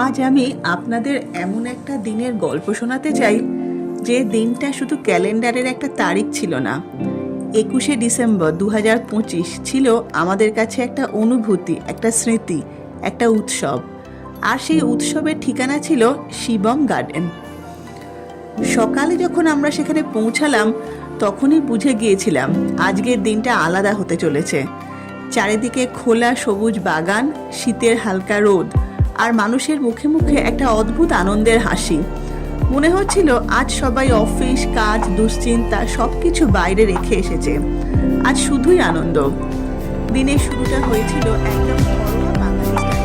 আজ আমি আপনাদের এমন একটা দিনের গল্প শোনাতে চাই যে দিনটা শুধু ক্যালেন্ডারের একটা তারিখ ছিল না। 21শে ডিসেম্বর 2025 ছিল আমাদের কাছে একটা অনুভূতি, একটা স্মৃতি, একটা উৎসব। আর সেই উৎসবের ঠিকানা ছিল শিবম গার্ডেন। সকালে যখন আমরা সেখানে পৌঁছালাম তখনই বুঝে গিয়েছিলাম আজকের দিনটা আলাদা হতে চলেছে। চারিদিকে খোলা সবুজ বাগান, শীতের হালকা রোদ, আর মানুষের মুখে মুখে একটা অদ্ভুত আনন্দের হাসি। মনে হচ্ছিল আজ সবাই অফিস, কাজ, দুশ্চিন্তা সব কিছু বাইরে রেখে এসেছে। আজ শুধুই আনন্দ। দিনের শুরুটা হয়েছিল একদম ঘরোয়া বাঙালি স্টাইলে।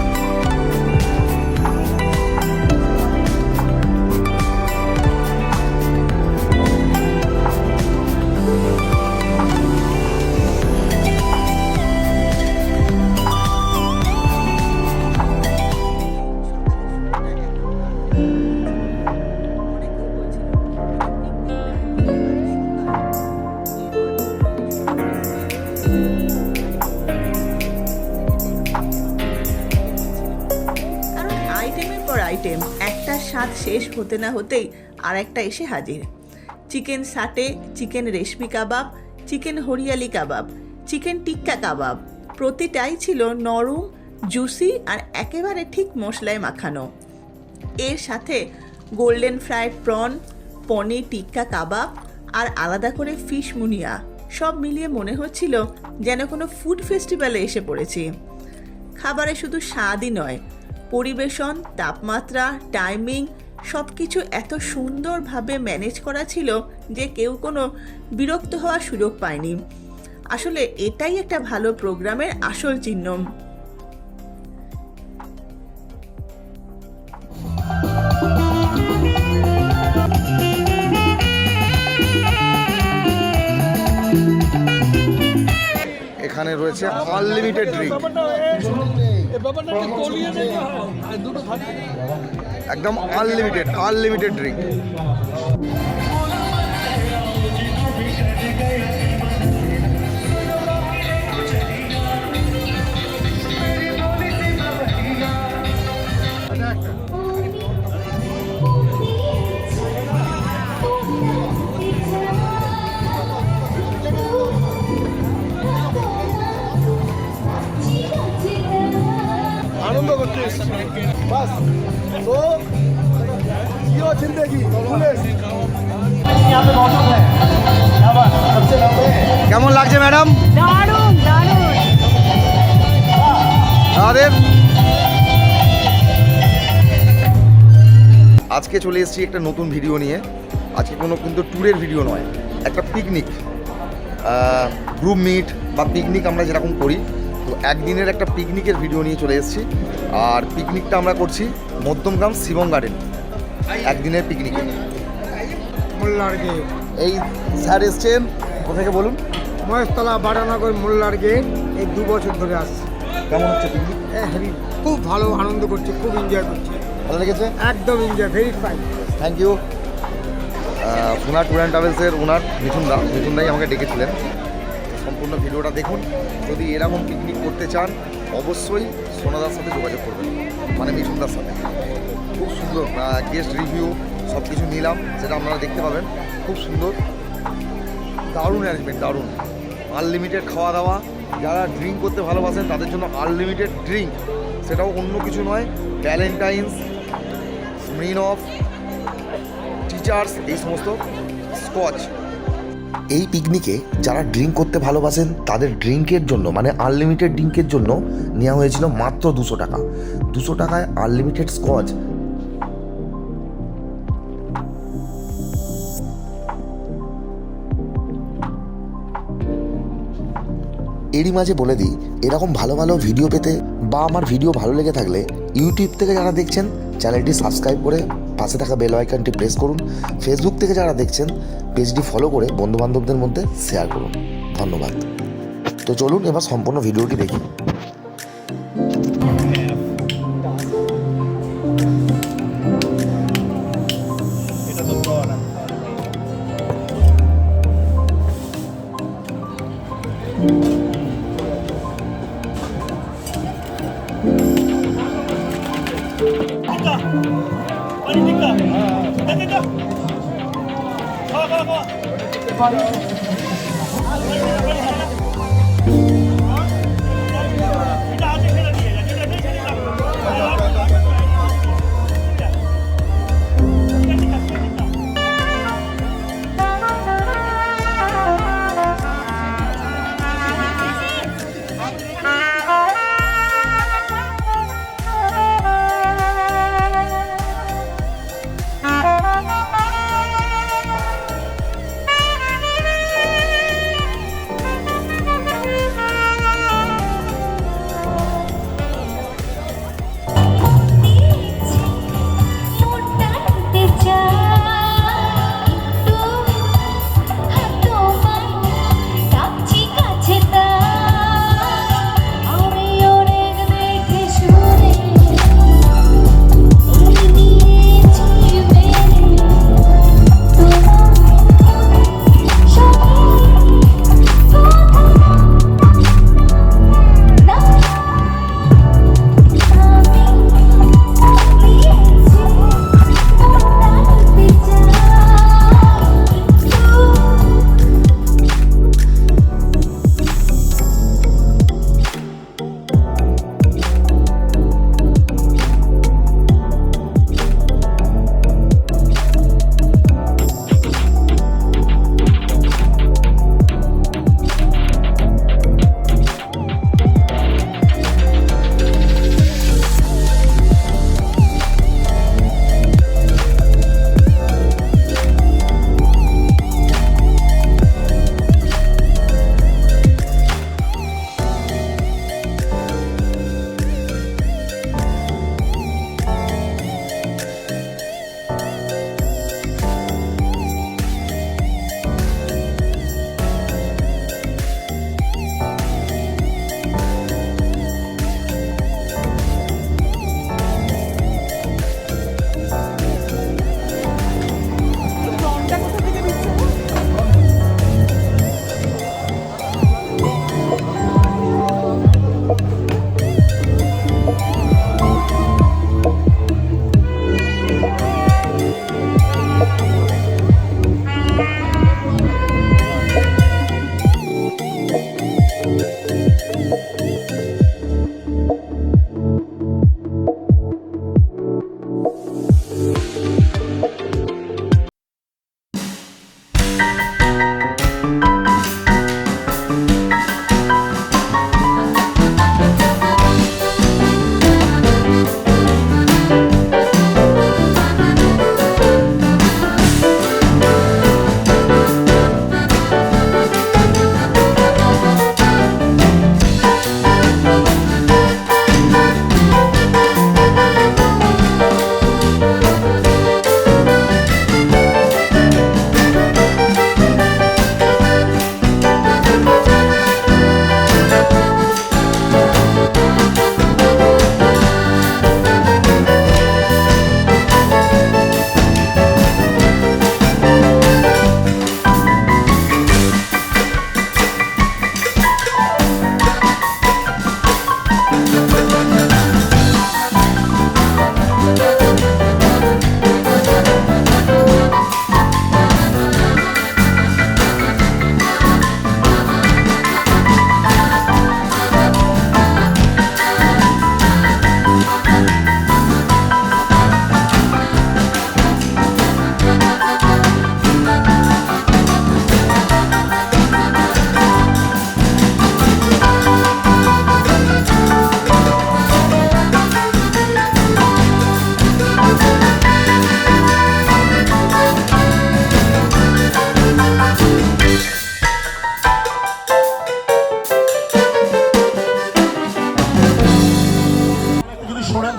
কারণ আইটেমের পর আইটেম, একটা স্বাদ শেষ হতে না হতেই আর একটা এসে হাজির। চিকেন সাটে, চিকেন রেশমি কাবাব, চিকেন হরিয়ালি কাবাব, চিকেন টিক্কা কাবাব, প্রতিটাই ছিল নরম, জুসি আর একেবারে ঠিক মশলায় মাখানো। এর সাথে golden fried prawn, paneer tikka কাবাব আর আলাদা করে ফিশ মুনিয়া, সব মিলিয়ে মনে হচ্ছিল যেন কোনো ফুড ফেস্টিভ্যালে এসে পড়েছি। খাবারে শুধু স্বাদই নয়, পরিবেশন, তাপমাত্রা, টাইমিং সব কিছু এত সুন্দরভাবে ম্যানেজ করা ছিল যে কেউ কোনো বিরক্ত হওয়ার সুযোগ পায়নি। আসলে এটাই একটা ভালো প্রোগ্রামের আসল চিহ্ন। এখানে রয়েছে আনলিমিটেড ড্রিঙ্ক, একদম আনলিমিটেড ড্রিঙ্ক। आनंद करते बस तो ये जिंदगी কেমন লাগছে ম্যাডাম? দারুণ দারুণ। আমাদের আজকে চলে এসেছি একটা নতুন ভিডিও নিয়ে। আজকে কোনো কিন্তু ট্যুরের ভিডিও নয়, একটা পিকনিক, গ্রুপ মিট বা পিকনিক আমরা যেরকম করি, তো একদিনের একটা পিকনিকের ভিডিও নিয়ে চলে এসেছি। আর পিকনিকটা আমরা করছি মধ্যমগ্রাম শিবম গার্ডেন, একদিনের পিকনিকে। মোল্লার গেট, এই স্যার এসছেন কোথেকে বলুন? মহেশতলা বারানগর মোল্লার গেট। এই 2 বছর ধরে আসছে। কেমন হচ্ছে পিকনিক? হেভি, খুব ভালো আনন্দ করছে, খুব এনজয় করছে, ভালো লেগেছে? একদম enjoy, very fine. Thank you. Sona tour and ট্রাভেলসের ওনার মিথুনদাই আমাকে ডেকেছিলেন। সম্পূর্ণ ভিডিওটা দেখুন। যদি এরকম পিকনিক করতে চান অবশ্যই সোনাদার সাথে যোগাযোগ করবেন, মানে মিঠুনদার সাথে। খুব সুন্দর গেস্ট রিভিউ সব কিছু নিলাম, সেটা আপনারা দেখতে পাবেন। খুব সুন্দর, দারুণ অ্যারেঞ্জমেন্ট, দারুণ। আনলিমিটেড খাওয়া দাওয়া, যারা ড্রিঙ্ক করতে ভালোবাসেন তাদের জন্য আনলিমিটেড ড্রিঙ্ক, সেটাও অন্য কিছু নয়, ভ্যালেন্টাইন্স, স্মিরনফ, টিচার্স, এই সমস্ত স্কচ। এই পিকনিকে যারা ড্রিঙ্ক করতে ভালোবাসেন তাদের ড্রিঙ্কের জন্য, মানে আনলিমিটেড ড্রিঙ্কের জন্য নেওয়া হয়েছিল মাত্র 200 টাকা। 200 টাকায় আনলিমিটেড স্কচ। এরই মাঝে বলে দিই, এরকম ভালো ভালো ভিডিও পেতে বা আমার ভিডিও ভালো লেগে থাকলে ইউটিউব থেকে যারা দেখছেন চ্যানেলটি সাবস্ক্রাইব করে পাশে থাকা বেল আইকনটি প্রেস করুন। ফেসবুক থেকে যারা দেখছেন পেজটি ফলো করে বন্ধুবান্ধবদের মধ্যে শেয়ার করুন। ধন্যবাদ। তো চলুন এবার সম্পূর্ণ ভিডিওটি দেখি।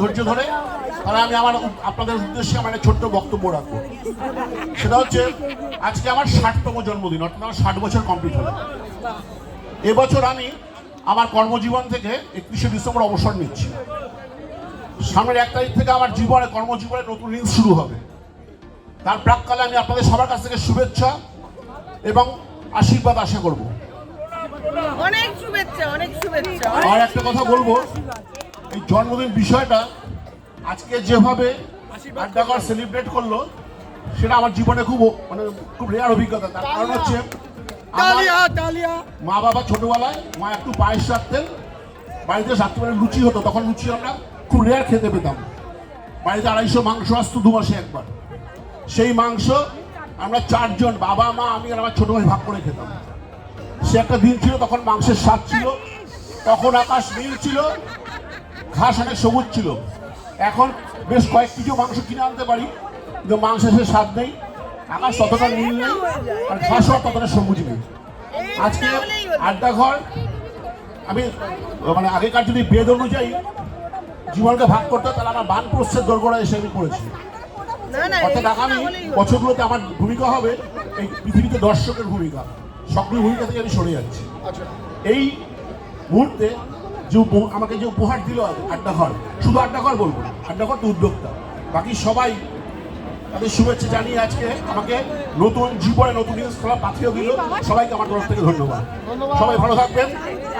ধৈর্য ধরে তাহলে আমি আমার আপনাদের উদ্দেশ্যে আমার একটা ছোট্ট বক্তব্য রাখবো। সেটা হচ্ছে আজকে আমার 60তম জন্মদিন, অর্থাৎ আমার 60 বছর কমপ্লিট হলো। এবছর আমি আমার কর্মজীবন থেকে 31শে ডিসেম্বর অবসর নিচ্ছি। সামনের 1 তারিখ থেকে আমার কর্মজীবনের নতুন ঋণ শুরু হবে। তার প্রাককালে আমি আপনাদের সবার কাছ থেকে শুভেচ্ছা এবং আশীর্বাদ আশা করব। অনেক শুভেচ্ছা, অনেক শুভেচ্ছা। আর একটা কথা বলবো, এই জন্মদিন বিষয়টা আজকে যেভাবে আড্ডাঘর সেলিব্রেট করলো, সেটা আমার জীবনে খুব রেয়ার অভিজ্ঞতা। তার কারণ হচ্ছে মা বাবা ছোটবেলায় মা একটু পায়েস রাখতেন, বাড়িতে রাত্রিবেলা লুচি হতো, তখন লুচি আমরা খুব রেয়ার খেতে পেতাম। বাড়িতে 250 মাংস আসতো 2 মাসে একবার। সেই মাংস আমরা 4 জন, বাবা মা আমি আর আমার ছোট ভাই ভাগ করে খেতাম। সে একটা দিন ছিল, তখন মাংসের স্বাদ ছিল, তখন আকাশ নীল ছিল, ঘাস অনেক সবুজ ছিল। এখন বেশ কয়েক কিছু মাংস কিনে আনতে পারি, কিন্তু মাংসের সে স্বাদ নেই, আকাশ ততটা নীল নেই, আর ঘাসও ততটা সবুজ নেই। আজকে আড্ডাঘর আমি মানে আগেকার যদি বেদ অনুযায়ী জীবনকে ভাগ করতে, তাহলে আমার বানপ্রস্থের দোরগোড়া এসে আমি পড়েছি। অর্থাৎ আগামী বছরগুলোতে আমার ভূমিকা হবে এই পৃথিবীতে দর্শকের ভূমিকা, সক্রিয় ভূমিকা থেকে আমি সরে যাচ্ছি। এই মুহূর্তে যে আমাকে যে উপহার দিল আড্ডাঘর, শুধু আড্ডাঘর বলবো না, আড্ডাঘর তো উদ্যোক্তা, বাকি সবাই তাদের শুভেচ্ছা জানিয়ে আজকে আমাকে নতুন জীবনে নতুন জিনিস খোলা পাঠিয়ে দিল। সবাইকে আমার তরফ থেকে ধন্যবাদ। সবাই ভালো থাকবেন,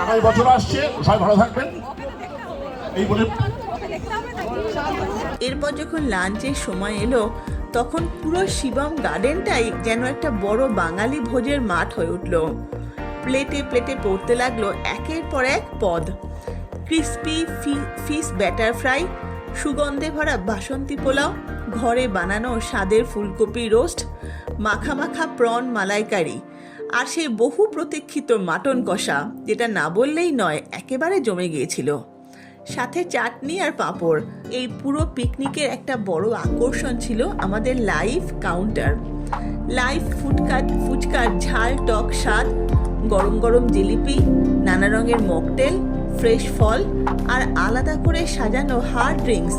আগামী বছর আসছে, সবাই ভালো থাকবেন এই বলে। এরপর যখন লাঞ্চের সময় এলো, তখন পুরো শিবম গার্ডেনটাই যেন একটা বড় বাঙালি ভোজের মাঠ হয়ে উঠল। প্লেটে প্লেটে পড়তে লাগলো একের পর এক পদ। ক্রিস্পি ফিশ ব্যাটার ফ্রাই, সুগন্ধে ভরা বাসন্তী পোলাও, ঘরে বানানো স্বাদের ফুলকপি রোস্ট, মাখা মাখা প্রন মালাইকারি, আর সেই বহু প্রতীক্ষিত মাটন কষা, যেটা না বললেই নয়, একেবারে জমে গিয়েছিল। সাথে চাটনি আর পাঁপড়। এই পুরো পিকনিকের একটা বড় আকর্ষণ ছিল আমাদের লাইভ কাউন্টার। লাইভ ফুচকার ঝাল টক স্বাদ, গরম গরম জিলিপি, নানা রঙের মকটেল, ফ্রেশ ফল আর আলাদা করে সাজানো হার্ড ড্রিঙ্কস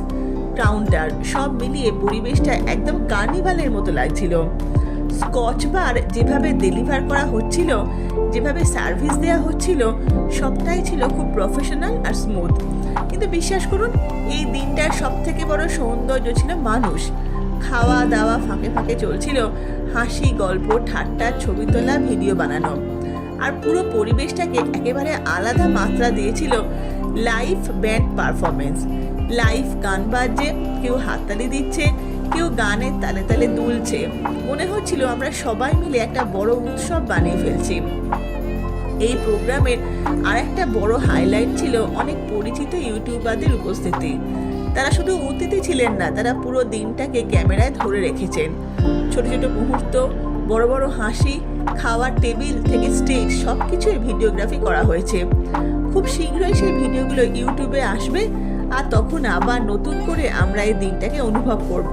কাউন্টার, সব মিলিয়ে পরিবেশটা একদম কার্নিভালের মতো লাগছিল। স্কচ বার যেভাবে ডেলিভার করা হচ্ছিল, যেভাবে সার্ভিস দেওয়া হচ্ছিল, সবটাই ছিল খুব প্রফেশনাল আর স্মুথ। কিন্তু বিশ্বাস করুন, এই দিনটার সব থেকে বড় সৌন্দর্য ছিল মানুষ। খাওয়া দাওয়া ফাঁকে ফাঁকে চলছিল হাসি, গল্প, ঠাট্টা, ছবি তোলা, ভিডিও বানানো। আর পুরো পরিবেশটাকে একেবারে আলাদা মাত্রা দিয়েছিল লাইভ ব্যান্ড পারফরমেন্স। লাইভ গান বাজছে, কেউ হাততালি দিচ্ছে, কেউ গানের তালে তালে দুলছে। মনে হচ্ছিল আমরা সবাই মিলে একটা বড় উৎসব বানিয়ে ফেলছি। এই প্রোগ্রামের আর একটা বড় হাইলাইট ছিল অনেক পরিচিত ইউটিউবারদের উপস্থিতি। তারা শুধু অতিথি ছিলেন না, তারা পুরো দিনটাকে ক্যামেরায় ধরে রেখেছেন। ছোট ছোট মুহূর্ত, বড় বড় হাসি, খাওয়ার টেবিল থেকে স্টেজ, সব কিছুই ভিডিওগ্রাফি করা হয়েছে। খুব শীঘ্রই সেই ভিডিওগুলো ইউটিউবে আসবে, আর তখন আবার নতুন করে আমরা এই দিনটাকে অনুভব করব।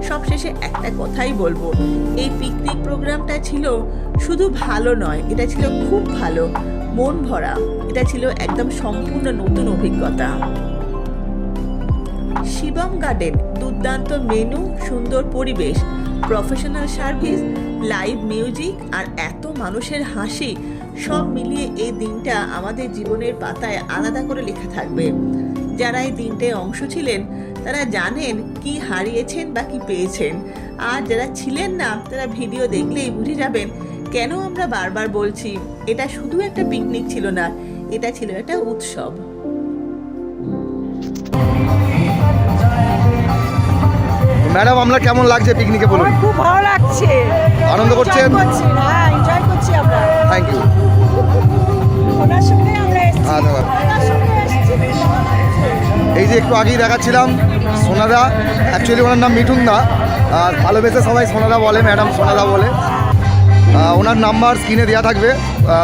সবশেষে একটা কথাই বলবো, এই পিকনিক প্রোগ্রামটা ছিল শুধু ভালো নয়, এটা ছিল খুব ভালো, মন ভরা। এটা ছিল একদম সম্পূর্ণ নতুন অভিজ্ঞতা। শিবম গার্ডেন, দুর্দান্ত মেনু, সুন্দর পরিবেশ, প্রফেশনাল সার্ভিস, লাইভ মিউজিক আর এত মানুষের হাসি, সব মিলিয়ে এই দিনটা আমাদের জীবনের পাতায় আলাদা করে লেখা থাকবে। যারা এই দিনটায় অংশ ছিলেন তারা জানেন কি হারিয়েছেন বা কি পেয়েছেন, আর যারা ছিলেন না তারা ভিডিও দেখলেই বুঝে যাবেন কেন আমরা বারবার বলছি এটা শুধু একটা পিকনিক ছিল না, এটা ছিল একটা উৎসব। ম্যাডাম, আপনার কেমন লাগছে পিকনিকে বলুন? আমার খুব ভালো লাগছে। আনন্দ করছেন? হ্যাঁ, এনজয় করছি আমরা। Thank you. ওনার সঙ্গে আমরা এসেছি। ধন্যবাদ। ওনার সঙ্গে এসেছি, বেশ ভালো লাগছে। এই যে একটু আগেই দেখাচ্ছিলাম সোনাদা, অ্যাকচুয়ালি ওনার নাম মিঠুন দা, আর ভালোবেসে সবাই সোনাদা বলে, ম্যাডাম সোনাদা বলে। ওনার নাম্বার স্ক্রিনে দেওয়া থাকবে।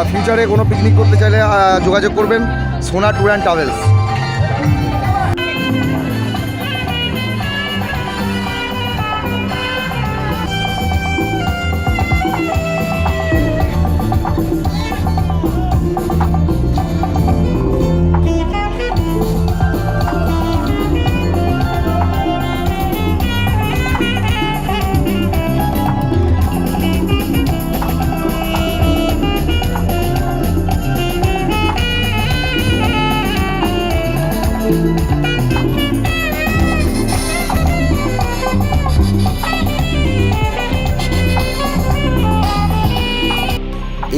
ফিউচারে কোনো পিকনিক করতে চাইলে যোগাযোগ করবেন সোনা ট্যুর অ্যান্ড ট্রাভেলস।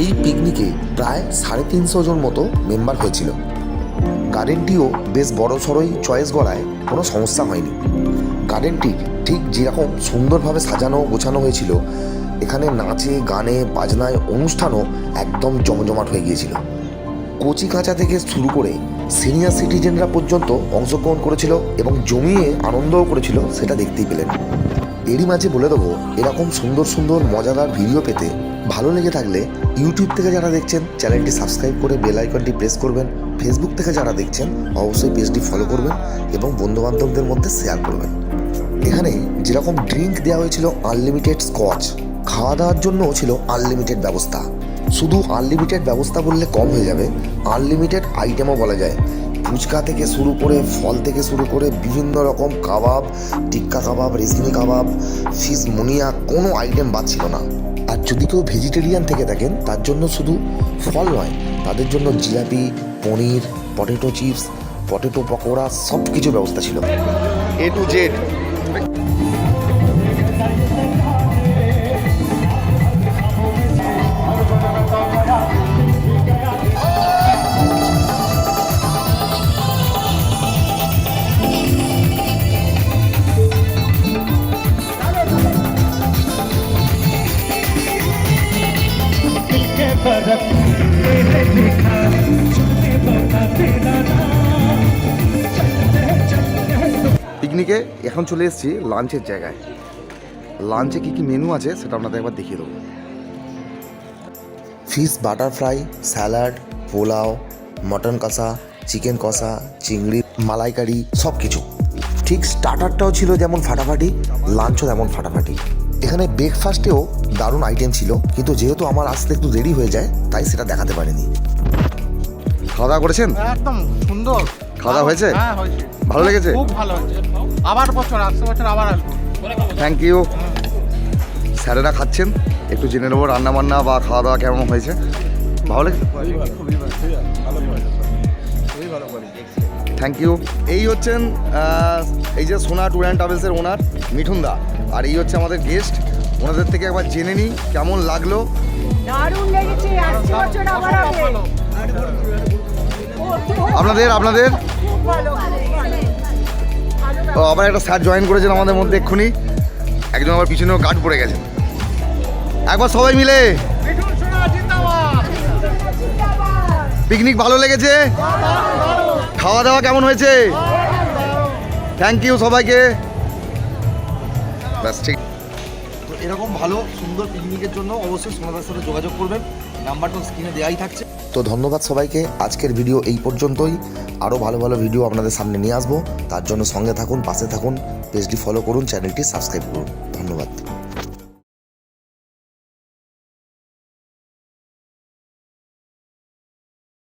এই পিকনিকে প্রায় 350 জন মতো মেম্বার হয়েছিল। গার্ডেনটিও বেশ বড় সড়ই চয়েস গড়ায় কোনো সমস্যা হয়নি। গার্ডেনটির ঠিক যেরকম সুন্দরভাবে সাজানো গোছানো হয়েছিল, এখানে নাচে গানে বাজনায় অনুষ্ঠানও একদম জমজমাট হয়ে গিয়েছিল। কচি কাঁচা থেকে শুরু করে সিনিয়র সিটিজেনরা পর্যন্ত অংশগ্রহণ করেছিল এবং জমিয়ে আনন্দও করেছিল, সেটা দেখতেই পেলেন। এরই মাঝে বলে দেবো, এরকম সুন্দর সুন্দর মজাদার ভিডিও পেতে ভালো লেগে থাকলে ইউটিউব থেকে যারা দেখছেন চ্যানেলটি সাবস্ক্রাইব করে বেল আইকনটি প্রেস করবেন। ফেসবুক থেকে যারা দেখছেন অবশ্যই পেজটি ফলো করবেন এবং বন্ধুবান্ধবদের মধ্যে শেয়ার করবেন। এখানে যেরকম ড্রিঙ্ক দেওয়া হয়েছিল আনলিমিটেড স্কচ, খাওয়া দাওয়ার জন্যও ছিল আনলিমিটেড ব্যবস্থা। শুধু আনলিমিটেড ব্যবস্থা বললে কম হয়ে যাবে, আনলিমিটেড আইটেমও বলা যায়। ফুচকা থেকে শুরু করে ফল থেকে শুরু করে বিভিন্ন রকম কাবাব, টিক্কা কাবাব, রেজমি কাবাব, ফিশ মুনিয়া, কোনো আইটেম বাদ ছিল না। আর যদি কেউ ভেজিটেরিয়ান থেকে থাকেন তার জন্য শুধু ফল নয়, তাদের জন্য জিলাপি, পনির, পটেটো চিপস, পটেটো পকোড়া সব কিছু ব্যবস্থা ছিল। A to Z। পিকনিকে এখন চলে এসেছি লাঞ্চের জায়গায়। লাঞ্চে কী কী মেনু আছে সেটা আপনাদের একবার দেখিয়ে দেবো। Fish butter fry, salad, pulao, mutton কষা, চিকেন কষা, চিংড়ি মালাইকারি সব কিছু। ঠিক স্টার্টারটাও ছিল যেমন ফাটাফাটি, লাঞ্চও তেমন ফাটাফাটি। এখানে ব্রেকফাস্টেও দারুণ আইটেম ছিল, কিন্তু যেহেতু আমার আসতে একটু দেরি হয়ে যায় তাই সেটা দেখাতে পারিনি। খাওয়া দাওয়া করেছেন? একদম সুন্দর। খাওয়া দাওয়া হয়েছে? হ্যাঁ হয়েছে। ভালো লেগেছে? খুব ভালো হয়েছে। আবার আসছে বছর আবার আসবো। Thank you. স্যারেরা খাচ্ছেন, একটু জেনে নেবো রান্না বান্না বা খাওয়া দাওয়া কেমন হয়েছে। ভালো লেগেছে? Thank you. এই হচ্ছেন এই যে সোনা ট্যুর অ্যান্ড ট্রাভেলসের ওনার মিঠুন দা, আর এই হচ্ছে আমাদের গেস্ট। ওনাদের থেকে একবার জেনে নিই কেমন লাগলো। দারুণ লেগেছে, আসছে বছর আবার হবে। আপনাদের খুব ভালো, খুব ভালো। ও, আবার একটা স্যার জয়েন করেছেন আমাদের মধ্যে এক্ষুনি। একজন আবার পিছনেও গার্ড পড়ে গেছেন। একবার সবাই মিলে পিকনিক ভালো লেগেছে? খাওয়া দাওয়া কেমন হয়েছে? থ্যাংক ইউ সবাইকে। ব্যাস ঠিক। তো এরকম ভালো সুন্দর পিকনিকের জন্য অবশ্যই সোনাদার সাথে যোগাযোগ করবেন, নাম্বারটা স্ক্রিনে দেওয়াই থাকছে। তো ধন্যবাদ সবাইকে। আজকের ভিডিও এই পর্যন্তই। আরও ভালো ভালো ভিডিও আপনাদের সামনে নিয়ে আসবো, তার জন্য সঙ্গে থাকুন, পাশে থাকুন, পেজটি ফলো করুন, চ্যানেলটি সাবস্ক্রাইব করুন। ধন্যবাদ।